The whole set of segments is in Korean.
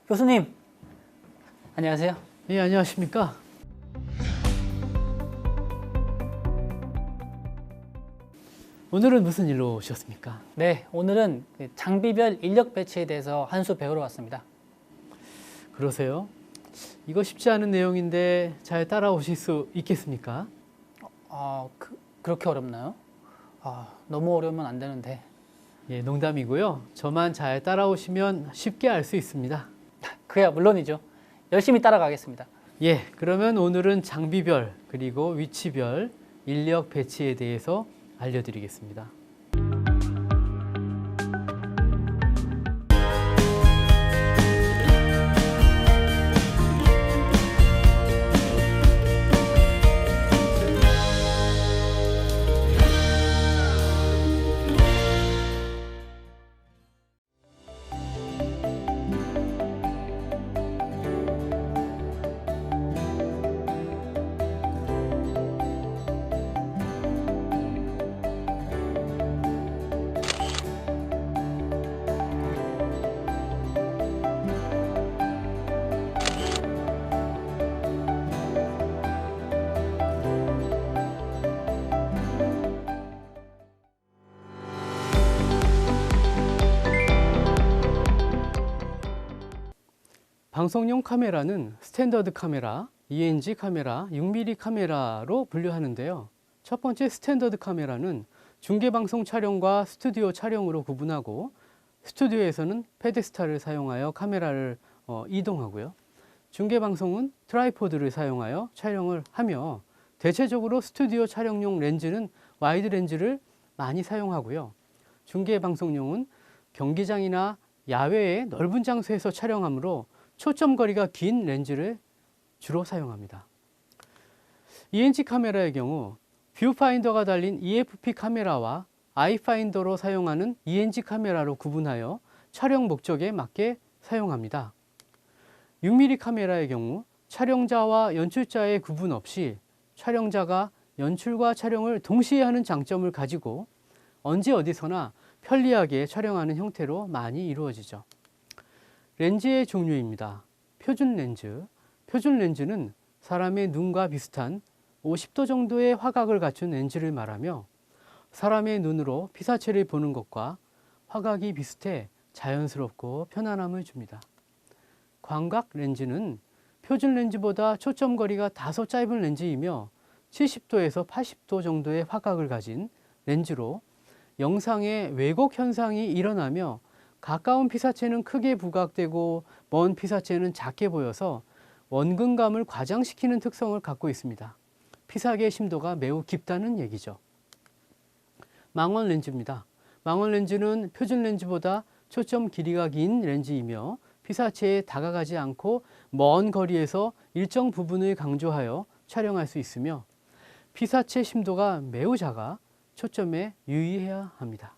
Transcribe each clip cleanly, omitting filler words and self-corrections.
교수님, 안녕하세요. 예, 안녕하십니까? 오늘은 무슨 일로 오셨습니까? 네, 오늘은 장비별 인력 배치에 대해서 한 수 배우러 왔습니다. 그러세요? 이거 쉽지 않은 내용인데 잘 따라오실 수 있겠습니까? 그렇게 어렵나요? 너무 어려우면 안 되는데. 예, 농담이고요. 저만 잘 따라오시면 쉽게 알 수 있습니다. 그야 물론이죠. 열심히 따라가겠습니다. 예, 그러면 오늘은 장비별 그리고 위치별 인력 배치에 대해서 알려드리겠습니다. 방송용 카메라는 스탠더드 카메라, ENG 카메라, 6mm 카메라로 분류하는데요. 첫 번째 스탠더드 카메라는 중계방송 촬영과 스튜디오 촬영으로 구분하고, 스튜디오에서는 페데스탈을 사용하여 카메라를 이동하고요. 중계방송은 트라이포드를 사용하여 촬영을 하며, 대체적으로 스튜디오 촬영용 렌즈는 와이드 렌즈를 많이 사용하고요. 중계방송용은 경기장이나 야외의 넓은 장소에서 촬영하므로 초점거리가 긴 렌즈를 주로 사용합니다. ENG 카메라의 경우 뷰파인더가 달린 EFP 카메라와 아이파인더로 사용하는 ENG 카메라로 구분하여 촬영 목적에 맞게 사용합니다. 6mm 카메라의 경우 촬영자와 연출자의 구분 없이 촬영자가 연출과 촬영을 동시에 하는 장점을 가지고 언제 어디서나 편리하게 촬영하는 형태로 많이 이루어지죠. 렌즈의 종류입니다. 표준 렌즈. 표준 렌즈는 사람의 눈과 비슷한 50도 정도의 화각을 갖춘 렌즈를 말하며, 사람의 눈으로 피사체를 보는 것과 화각이 비슷해 자연스럽고 편안함을 줍니다. 광각 렌즈는 표준 렌즈보다 초점거리가 다소 짧은 렌즈이며 70도에서 80도 정도의 화각을 가진 렌즈로 영상의 왜곡 현상이 일어나며 가까운 피사체는 크게 부각되고 먼 피사체는 작게 보여서 원근감을 과장시키는 특성을 갖고 있습니다. 피사계의 심도가 매우 깊다는 얘기죠. 망원 렌즈입니다. 망원 렌즈는 표준 렌즈보다 초점 길이가 긴 렌즈이며 피사체에 다가가지 않고 먼 거리에서 일정 부분을 강조하여 촬영할 수 있으며, 피사체 심도가 매우 작아 초점에 유의해야 합니다.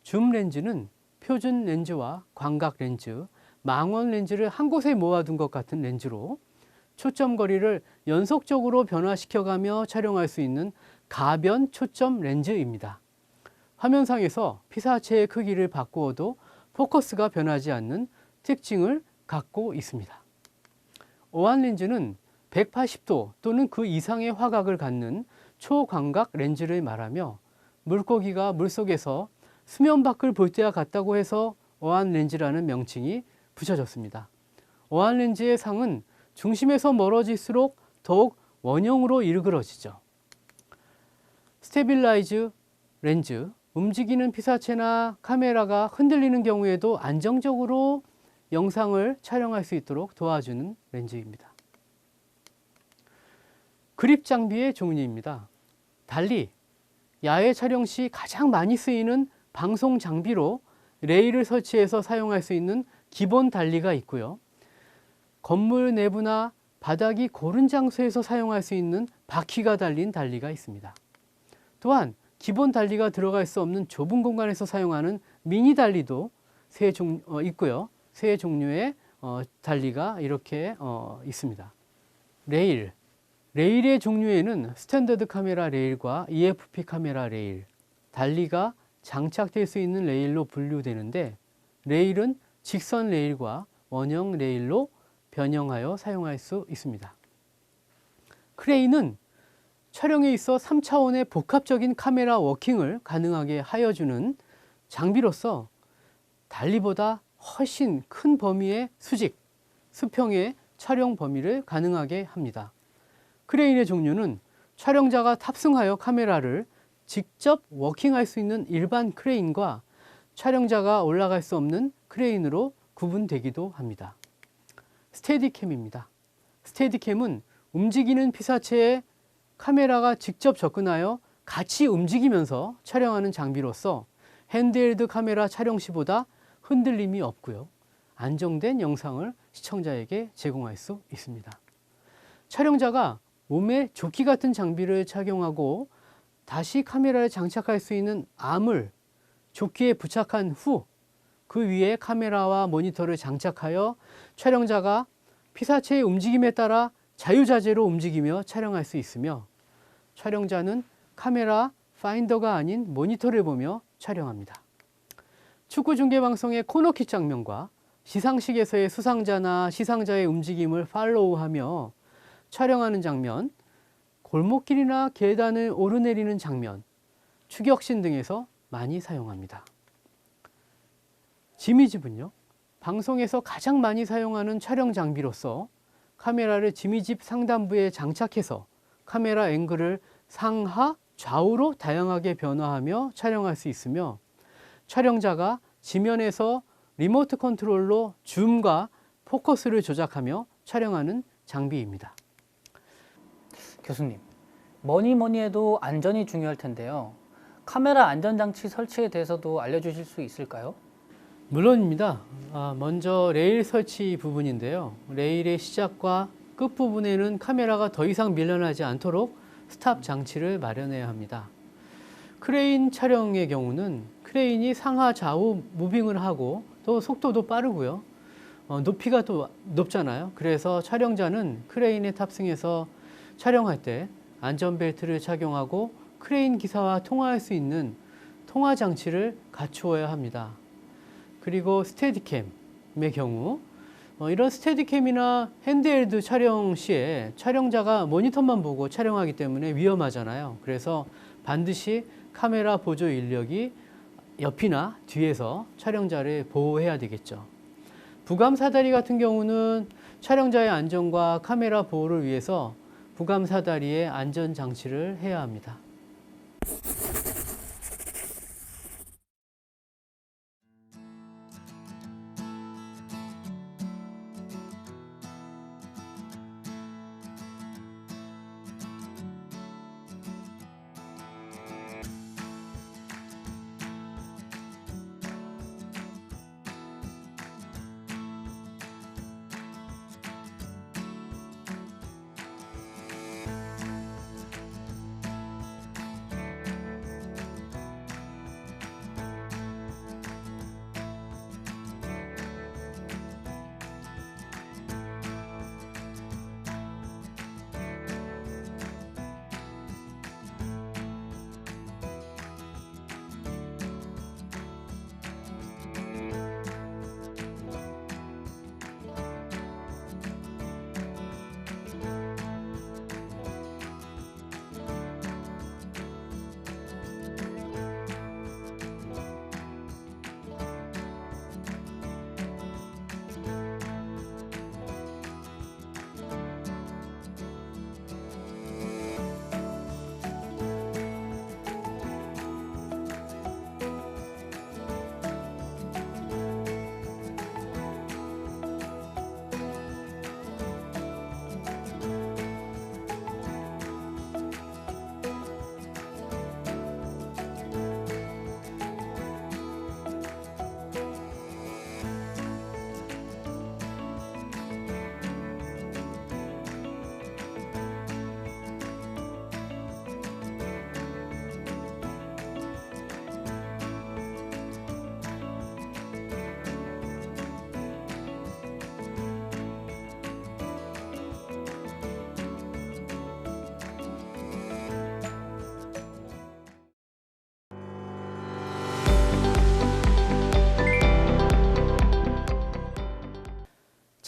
줌 렌즈는 표준 렌즈와 광각 렌즈, 망원 렌즈를 한 곳에 모아둔 것 같은 렌즈로 초점 거리를 연속적으로 변화시켜가며 촬영할 수 있는 가변 초점 렌즈입니다. 화면상에서 피사체의 크기를 바꾸어도 포커스가 변하지 않는 특징을 갖고 있습니다. 오한 렌즈는 180도 또는 그 이상의 화각을 갖는 초광각 렌즈를 말하며, 물고기가 물속에서 수면 밖을 볼 때와 같다고 해서 어안 렌즈라는 명칭이 붙여졌습니다. 어안 렌즈의 상은 중심에서 멀어질수록 더욱 원형으로 일그러지죠. 스테빌라이즈 렌즈, 움직이는 피사체나 카메라가 흔들리는 경우에도 안정적으로 영상을 촬영할 수 있도록 도와주는 렌즈입니다. 그립 장비의 종류입니다. 달리 야외 촬영 시 가장 많이 쓰이는 방송 장비로 레일을 설치해서 사용할 수 있는 기본 달리가 있고요. 건물 내부나 바닥이 고른 장소에서 사용할 수 있는 바퀴가 달린 달리가 있습니다. 또한 기본 달리가 들어갈 수 없는 좁은 공간에서 사용하는 미니 달리도 있고요. 세 종류의 달리가 이렇게 있습니다. 레일의 종류에는 스탠더드 카메라 레일과 EFP 카메라 레일, 달리가 장착될 수 있는 레일로 분류되는데, 레일은 직선 레일과 원형 레일로 변형하여 사용할 수 있습니다. 크레인은 촬영에 있어 3차원의 복합적인 카메라 워킹을 가능하게 하여주는 장비로서 달리보다 훨씬 큰 범위의 수직, 수평의 촬영 범위를 가능하게 합니다. 크레인의 종류는 촬영자가 탑승하여 카메라를 직접 워킹할 수 있는 일반 크레인과 촬영자가 올라갈 수 없는 크레인으로 구분되기도 합니다. 스테디캠입니다. 스테디캠은 움직이는 피사체에 카메라가 직접 접근하여 같이 움직이면서 촬영하는 장비로서 핸드헬드 카메라 촬영 시보다 흔들림이 없고요. 안정된 영상을 시청자에게 제공할 수 있습니다. 촬영자가 몸에 조끼 같은 장비를 착용하고 다시 카메라에 장착할 수 있는 암을 조끼에 부착한 후 그 위에 카메라와 모니터를 장착하여 촬영자가 피사체의 움직임에 따라 자유자재로 움직이며 촬영할 수 있으며 촬영자는 카메라 파인더가 아닌 모니터를 보며 촬영합니다. 축구 중계 방송의 코너킥 장면과 시상식에서의 수상자나 시상자의 움직임을 팔로우하며 촬영하는 장면, 골목길이나 계단을 오르내리는 장면, 추격신 등에서 많이 사용합니다. 지미집은요, 방송에서 가장 많이 사용하는 촬영 장비로서 카메라를 지미집 상단부에 장착해서 카메라 앵글을 상하, 좌우로 다양하게 변화하며 촬영할 수 있으며 촬영자가 지면에서 리모트 컨트롤로 줌과 포커스를 조작하며 촬영하는 장비입니다. 교수님, 뭐니 해도 안전이 중요할 텐데요. 카메라 안전장치 설치에 대해서도 알려주실 수 있을까요? 물론입니다. 먼저 레일 설치 부분인데요. 레일의 시작과 끝부분에는 카메라가 더 이상 밀려나지 않도록 스탑 장치를 마련해야 합니다. 크레인 촬영의 경우는 크레인이 상하 좌우 무빙을 하고 또 속도도 빠르고요. 높이가 또 높잖아요. 그래서 촬영자는 크레인에 탑승해서 촬영할 때 안전벨트를 착용하고 크레인 기사와 통화할 수 있는 통화 장치를 갖추어야 합니다. 그리고 스테디캠의 경우 이런 스테디캠이나 핸드헬드 촬영 시에 촬영자가 모니터만 보고 촬영하기 때문에 위험하잖아요. 그래서 반드시 카메라 보조 인력이 옆이나 뒤에서 촬영자를 보호해야 되겠죠. 부감 사다리 같은 경우는 촬영자의 안전과 카메라 보호를 위해서 부감 사다리에 안전 장치를 해야 합니다.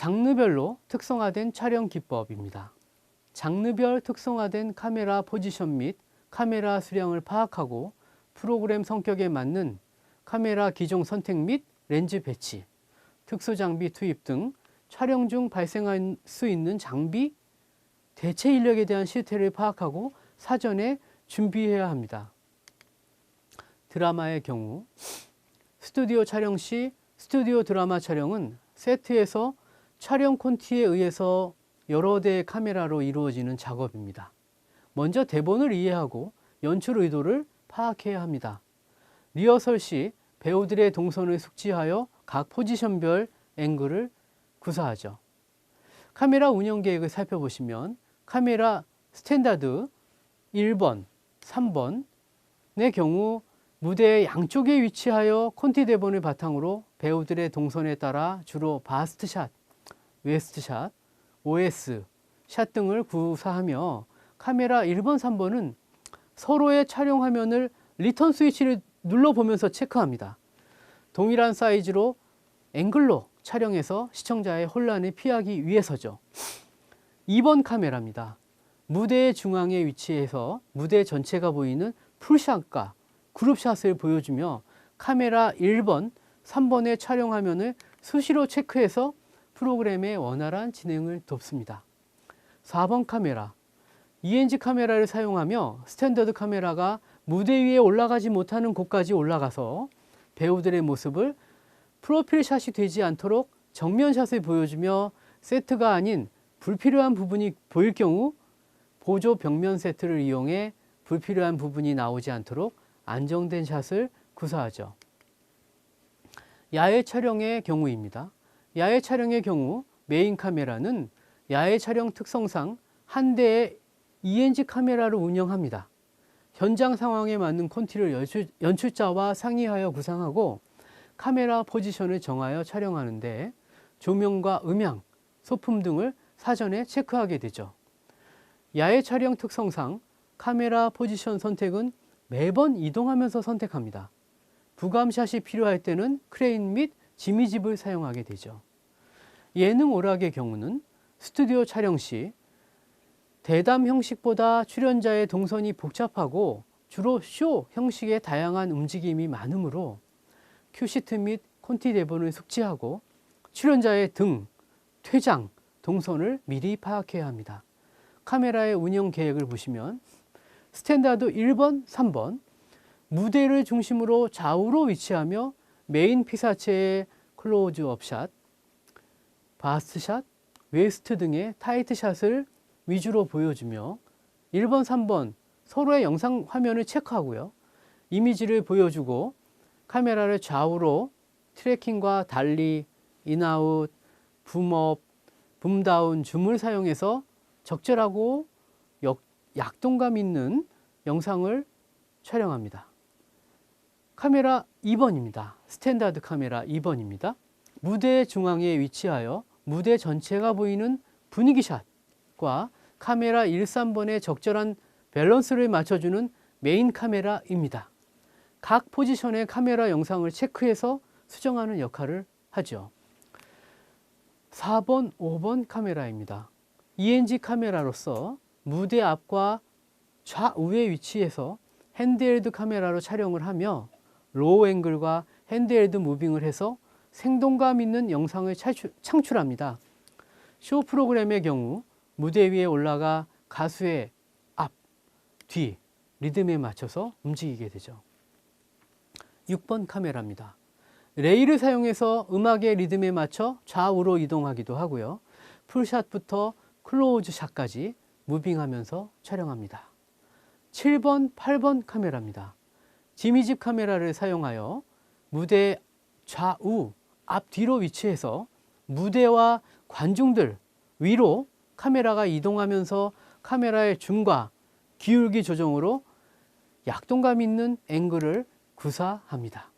장르별로 특성화된 촬영 기법입니다. 장르별 특성화된 카메라 포지션 및 카메라 수량을 파악하고 프로그램 성격에 맞는 카메라 기종 선택 및 렌즈 배치, 특수 장비 투입 등 촬영 중 발생할 수 있는 장비 대체 인력에 대한 실태를 파악하고 사전에 준비해야 합니다. 드라마의 경우 스튜디오 촬영 시 스튜디오 드라마 촬영은 세트에서 촬영 콘티에 의해서 여러 대의 카메라로 이루어지는 작업입니다. 먼저 대본을 이해하고 연출 의도를 파악해야 합니다. 리허설 시 배우들의 동선을 숙지하여 각 포지션별 앵글을 구사하죠. 카메라 운영 계획을 살펴보시면 카메라 스탠다드 1번, 3번의 경우 무대 양쪽에 위치하여 콘티 대본을 바탕으로 배우들의 동선에 따라 주로 바스트 샷, 웨스트 샷, OS 샷 등을 구사하며 카메라 1번, 3번은 서로의 촬영 화면을 리턴 스위치를 눌러보면서 체크합니다. 동일한 사이즈로 앵글로 촬영해서 시청자의 혼란을 피하기 위해서죠. 2번 카메라입니다. 무대의 중앙에 위치해서 무대 전체가 보이는 풀샷과 그룹샷을 보여주며 카메라 1번, 3번의 촬영 화면을 수시로 체크해서 프로그램의 원활한 진행을 돕습니다. 4번 카메라. ENG 카메라를 사용하며 스탠더드 카메라가 무대 위에 올라가지 못하는 곳까지 올라가서 배우들의 모습을 프로필 샷이 되지 않도록 정면 샷을 보여주며 세트가 아닌 불필요한 부분이 보일 경우 보조 벽면 세트를 이용해 불필요한 부분이 나오지 않도록 안정된 샷을 구사하죠. 야외 촬영의 경우입니다. 야외 촬영의 경우 메인 카메라는 야외 촬영 특성상 한 대의 ENG 카메라를 운영합니다. 현장 상황에 맞는 콘티를 연출자와 상의하여 구상하고 카메라 포지션을 정하여 촬영하는데 조명과 음향, 소품 등을 사전에 체크하게 되죠. 야외 촬영 특성상 카메라 포지션 선택은 매번 이동하면서 선택합니다. 부감샷이 필요할 때는 크레인 및 지미집을 사용하게 되죠. 예능 오락의 경우는 스튜디오 촬영 시 대담 형식보다 출연자의 동선이 복잡하고 주로 쇼 형식의 다양한 움직임이 많으므로 큐시트 및 콘티 대본을 숙지하고 출연자의 등, 퇴장, 동선을 미리 파악해야 합니다. 카메라의 운영 계획을 보시면 스탠다드 1번, 3번 무대를 중심으로 좌우로 위치하며 메인 피사체의 클로즈업 샷, 바스트 샷, 웨스트 등의 타이트 샷을 위주로 보여주며 1번, 3번 서로의 영상 화면을 체크하고요. 이미지를 보여주고 카메라를 좌우로 트래킹과 달리 인아웃, 붐업, 붐다운, 줌을 사용해서 적절하고 약동감 있는 영상을 촬영합니다. 카메라 2번입니다. 스탠다드 카메라 2번입니다. 무대 중앙에 위치하여 무대 전체가 보이는 분위기샷과 카메라 1, 3번의 적절한 밸런스를 맞춰주는 메인 카메라입니다. 각 포지션의 카메라 영상을 체크해서 수정하는 역할을 하죠. 4번, 5번 카메라입니다. ENG 카메라로서 무대 앞과 좌우에 위치해서 핸드헬드 카메라로 촬영을 하며 로우 앵글과 핸드헬드 무빙을 해서 생동감 있는 영상을 창출합니다. 쇼 프로그램의 경우 무대 위에 올라가 가수의 앞, 뒤, 리듬에 맞춰서 움직이게 되죠. 6번 카메라입니다. 레일을 사용해서 음악의 리듬에 맞춰 좌우로 이동하기도 하고요. 풀샷부터 클로즈 샷까지 무빙하면서 촬영합니다. 7번, 8번 카메라입니다. 지미집 카메라를 사용하여 무대 좌우, 앞뒤로 위치해서 무대와 관중들 위로 카메라가 이동하면서 카메라의 줌과 기울기 조정으로 약동감 있는 앵글을 구사합니다.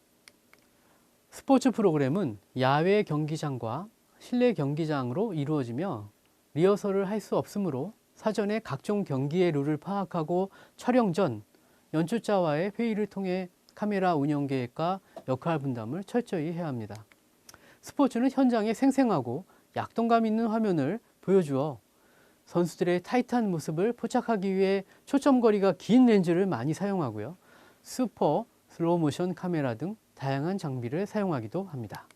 스포츠 프로그램은 야외 경기장과 실내 경기장으로 이루어지며 리허설을 할 수 없으므로 사전에 각종 경기의 룰을 파악하고 촬영 전 연출자와의 회의를 통해 카메라 운영 계획과 역할 분담을 철저히 해야 합니다. 스포츠는 현장에 생생하고 약동감 있는 화면을 보여주어 선수들의 타이트한 모습을 포착하기 위해 초점거리가 긴 렌즈를 많이 사용하고요. 슈퍼, 슬로우 모션 카메라 등 다양한 장비를 사용하기도 합니다.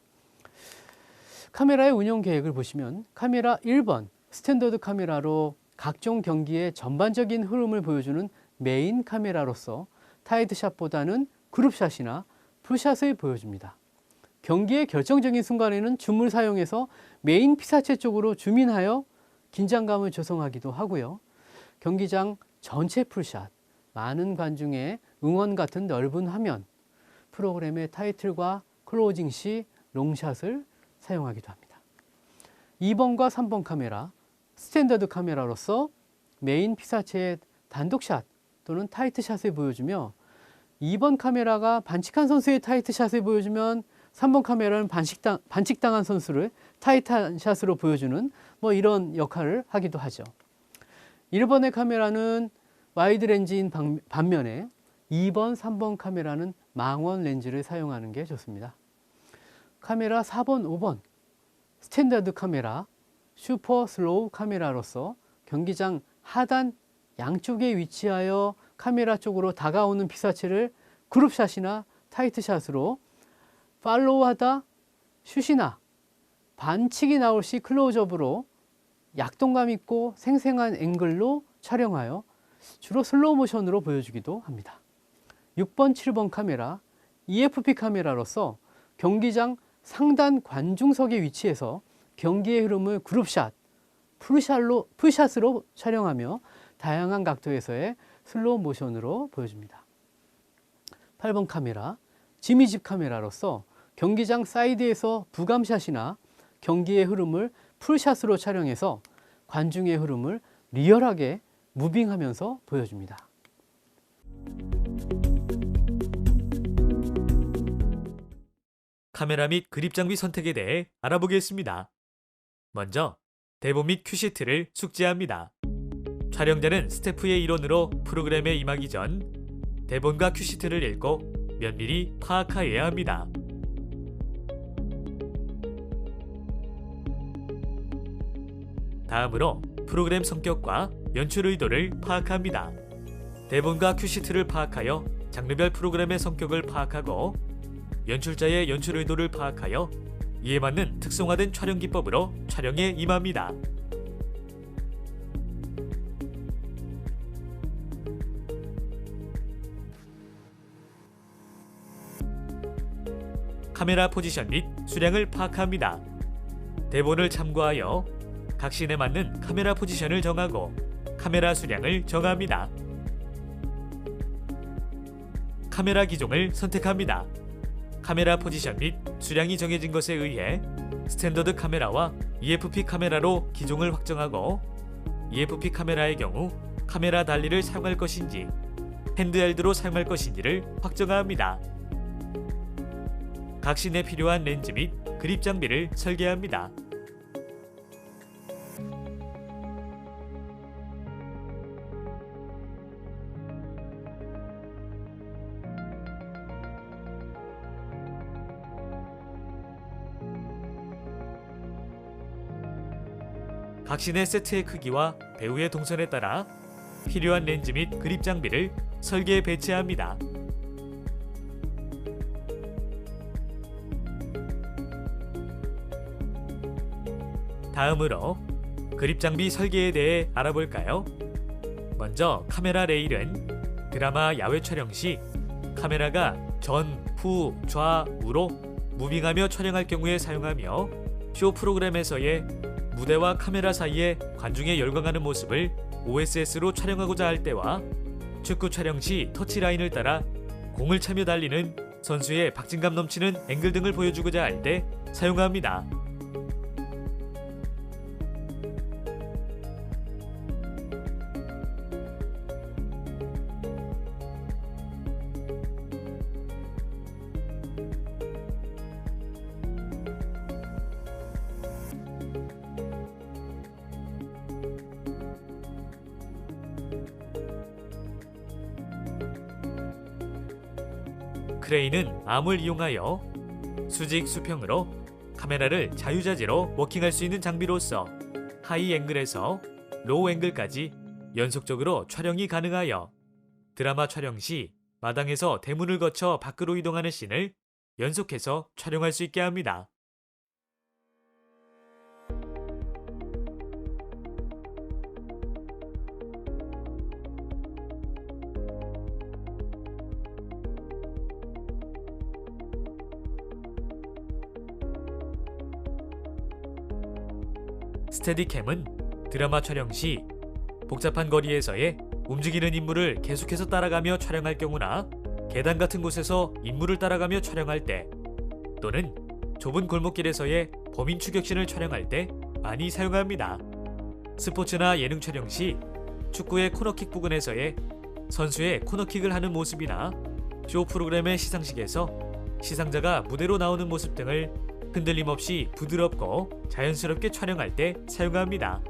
카메라의 운영 계획을 보시면 카메라 1번 스탠더드 카메라로 각종 경기의 전반적인 흐름을 보여주는 메인 카메라로서 타이드샷보다는 그룹샷이나 풀샷을 보여줍니다. 경기의 결정적인 순간에는 줌을 사용해서 메인 피사체 쪽으로 줌인하여 긴장감을 조성하기도 하고요. 경기장 전체 풀샷, 많은 관중의 응원 같은 넓은 화면, 프로그램의 타이틀과 클로징 시 롱샷을 사용하기도 합니다. 2번과 3번 카메라, 스탠더드 카메라로서 메인 피사체의 단독샷 또는 타이트샷을 보여주며 2번 카메라가 반칙한 선수의 타이트샷을 보여주면 3번 카메라는 반칙당한 선수를 타이트한 샷으로 보여주는 이런 역할을 하기도 하죠. 1번의 카메라는 와이드 렌즈인 반면에 2번, 3번 카메라는 망원 렌즈를 사용하는 게 좋습니다. 카메라 4번, 5번 스탠더드 카메라, 슈퍼 슬로우 카메라로서 경기장 하단 양쪽에 위치하여 카메라 쪽으로 다가오는 피사체를 그룹샷이나 타이트샷으로 팔로우하다 슛이나 반칙이 나올 시 클로즈업으로 약동감 있고 생생한 앵글로 촬영하여 주로 슬로우 모션으로 보여주기도 합니다. 6번, 7번 카메라, EFP 카메라로서 경기장 상단 관중석에 위치해서 경기의 흐름을 그룹샷, 풀샷으로 촬영하며 다양한 각도에서의 슬로우 모션으로 보여줍니다. 8번 카메라, 지미집 카메라로서 경기장 사이드에서 부감샷이나 경기의 흐름을 풀샷으로 촬영해서 관중의 흐름을 리얼하게 무빙하면서 보여줍니다. 카메라 및 그립 장비 선택에 대해 알아보겠습니다. 먼저 대본 및 큐시트를 숙지합니다. 촬영자는 스태프의 일원으로 프로그램에 임하기 전 대본과 큐시트를 읽고 면밀히 파악하여야 합니다. 다음으로 프로그램 성격과 연출 의도를 파악합니다. 대본과 큐시트를 파악하여 장르별 프로그램의 성격을 파악하고 연출자의 연출 의도를 파악하여 이에 맞는 특성화된 촬영 기법으로 촬영에 임합니다. 카메라 포지션 및 수량을 파악합니다. 대본을 참고하여 각 씬에 맞는 카메라 포지션을 정하고 카메라 수량을 정합니다. 카메라 기종을 선택합니다. 카메라 포지션 및 수량이 정해진 것에 의해 스탠더드 카메라와 EFP 카메라로 기종을 확정하고 EFP 카메라의 경우 카메라 달리를 사용할 것인지 핸드헬드로 사용할 것인지를 확정합니다. 각 씬에 필요한 렌즈 및 그립 장비를 설계합니다. 각 씬의 세트의 크기와 배우의 동선에 따라 필요한 렌즈 및 그립 장비를 설계해 배치합니다. 다음으로 그립 장비 설계에 대해 알아볼까요? 먼저 카메라 레일은 드라마 야외 촬영 시 카메라가 전, 후, 좌, 우로 무빙하며 촬영할 경우에 사용하며 쇼 프로그램에서의 무대와 카메라 사이에 관중의 열광하는 모습을 OSS로 촬영하고자 할 때와 축구 촬영 시 터치라인을 따라 공을 차며 달리는 선수의 박진감 넘치는 앵글 등을 보여주고자 할 때 사용합니다. 크레인은 암을 이용하여 수직 수평으로 카메라를 자유자재로 워킹할 수 있는 장비로서 하이 앵글에서 로우 앵글까지 연속적으로 촬영이 가능하여 드라마 촬영 시 마당에서 대문을 거쳐 밖으로 이동하는 씬을 연속해서 촬영할 수 있게 합니다. 스테디캠은 드라마 촬영 시 복잡한 거리에서의 움직이는 인물을 계속해서 따라가며 촬영할 경우나 계단 같은 곳에서 인물을 따라가며 촬영할 때 또는 좁은 골목길에서의 범인 추격신을 촬영할 때 많이 사용합니다. 스포츠나 예능 촬영 시 축구의 코너킥 부근에서의 선수의 코너킥을 하는 모습이나 쇼 프로그램의 시상식에서 시상자가 무대로 나오는 모습 등을 흔들림 없이 부드럽고 자연스럽게 촬영할 때 사용합니다.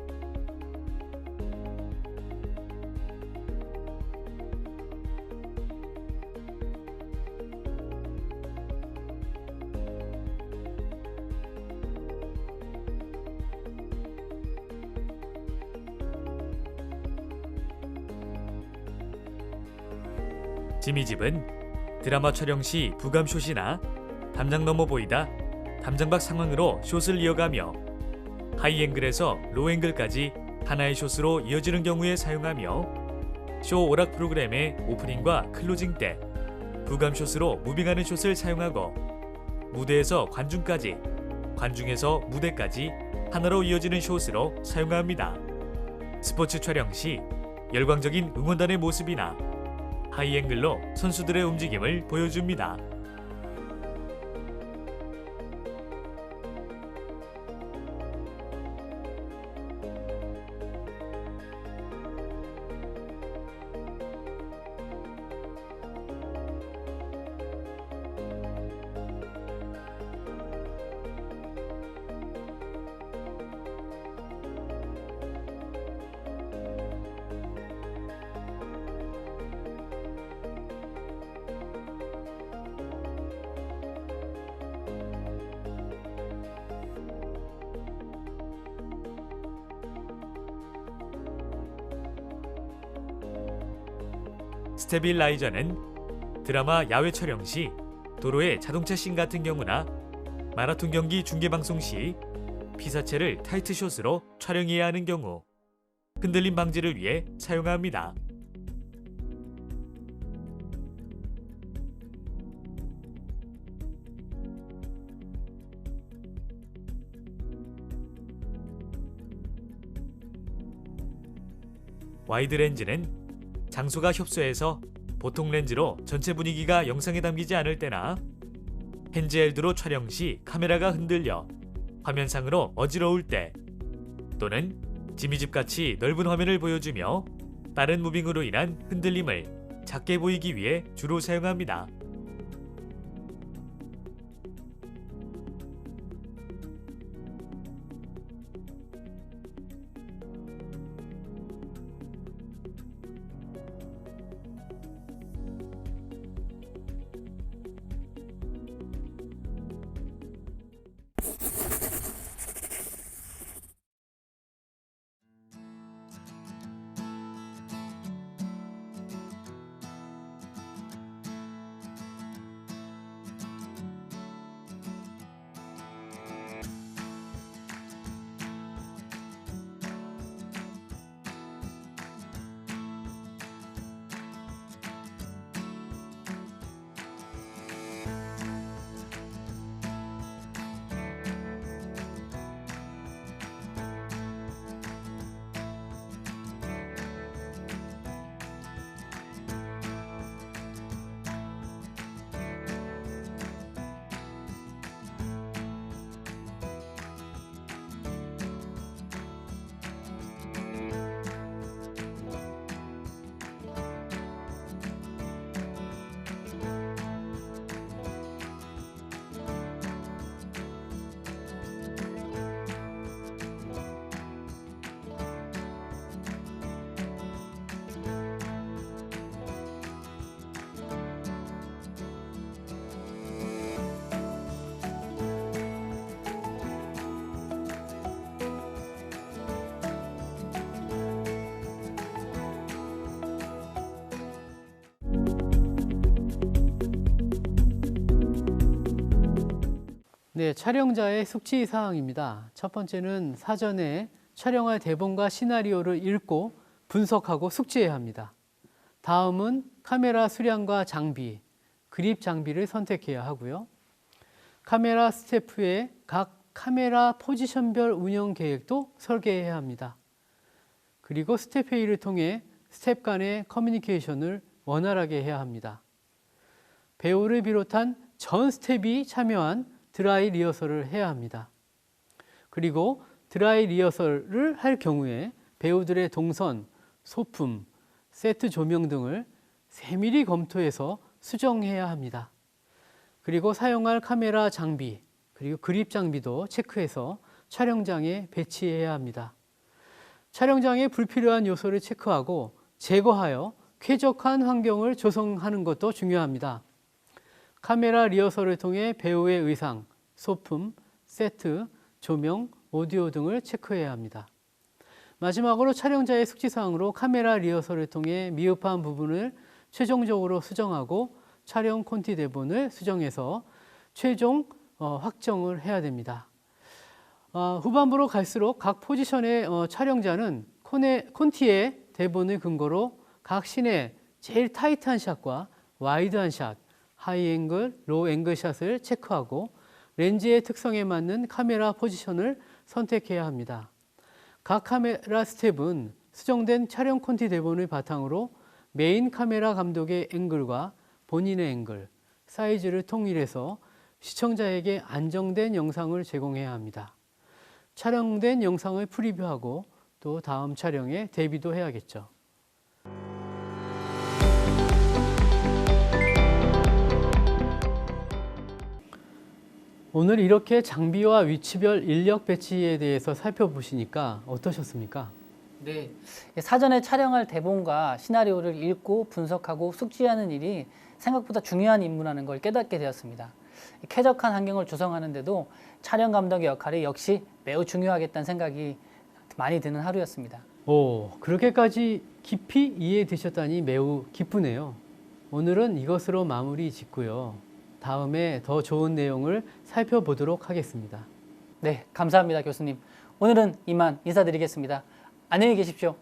지미집은 드라마 촬영 시 부감숏이나 담장 넘어 보이다, 담장 밖 상황으로 숏을 이어가며 하이 앵글에서 로우 앵글까지 하나의 숏으로 이어지는 경우에 사용하며 쇼 오락 프로그램의 오프닝과 클로징 때 부감숏으로 무빙하는 숏을 사용하고 무대에서 관중까지, 관중에서 무대까지 하나로 이어지는 숏으로 사용합니다. 스포츠 촬영 시 열광적인 응원단의 모습이나 하이 앵글로 선수들의 움직임을 보여줍니다. 스테빌라이저는 드라마 야외 촬영 시 도로의 자동차 씬 같은 경우나 마라톤 경기 중계 방송 시 피사체를 타이트 숏으로 촬영해야 하는 경우 흔들림 방지를 위해 사용합니다. 와이드 렌즈는 장소가 협소해서 보통 렌즈로 전체 분위기가 영상에 담기지 않을 때나 핸즈헬드로 촬영 시 카메라가 흔들려 화면상으로 어지러울 때 또는 지미집같이 넓은 화면을 보여주며 빠른 무빙으로 인한 흔들림을 작게 보이기 위해 주로 사용합니다. 네, 촬영자의 숙지 사항입니다. 첫 번째는 사전에 촬영할 대본과 시나리오를 읽고 분석하고 숙지해야 합니다. 다음은 카메라 수량과 장비, 그립 장비를 선택해야 하고요. 카메라 스태프의 각 카메라 포지션별 운영 계획도 설계해야 합니다. 그리고 스텝 회의를 통해 스텝 간의 커뮤니케이션을 원활하게 해야 합니다. 배우를 비롯한 전 스텝이 참여한 드라이 리허설을 해야 합니다. 그리고 드라이 리허설을 할 경우에 배우들의 동선, 소품, 세트 조명 등을 세밀히 검토해서 수정해야 합니다. 그리고 사용할 카메라 장비, 그리고 그립 장비도 체크해서 촬영장에 배치해야 합니다. 촬영장에 불필요한 요소를 체크하고 제거하여 쾌적한 환경을 조성하는 것도 중요합니다. 카메라 리허설을 통해 배우의 의상, 소품, 세트, 조명, 오디오 등을 체크해야 합니다. 마지막으로 촬영자의 숙지사항으로 카메라 리허설을 통해 미흡한 부분을 최종적으로 수정하고 촬영 콘티 대본을 수정해서 최종 확정을 해야 됩니다. 후반부로 갈수록 각 포지션의 촬영자는 콘티의 대본을 근거로 각 씬의 제일 타이트한 샷과 와이드한 샷, 하이 앵글, 로우 앵글 샷을 체크하고 렌즈의 특성에 맞는 카메라 포지션을 선택해야 합니다. 각 카메라 스텝은 수정된 촬영 콘티 대본을 바탕으로 메인 카메라 감독의 앵글과 본인의 앵글, 사이즈를 통일해서 시청자에게 안정된 영상을 제공해야 합니다. 촬영된 영상을 프리뷰하고 또 다음 촬영에 대비도 해야겠죠. 오늘 이렇게 장비와 위치별 인력 배치에 대해서 살펴보시니까 어떠셨습니까? 네, 사전에 촬영할 대본과 시나리오를 읽고 분석하고 숙지하는 일이 생각보다 중요한 임무라는 걸 깨닫게 되었습니다. 쾌적한 환경을 조성하는데도 촬영 감독의 역할이 역시 매우 중요하겠다는 생각이 많이 드는 하루였습니다. 오, 그렇게까지 깊이 이해되셨다니 매우 기쁘네요. 오늘은 이것으로 마무리 짓고요. 다음에 더 좋은 내용을 살펴보도록 하겠습니다. 네, 감사합니다, 교수님. 오늘은 이만 인사드리겠습니다. 안녕히 계십시오.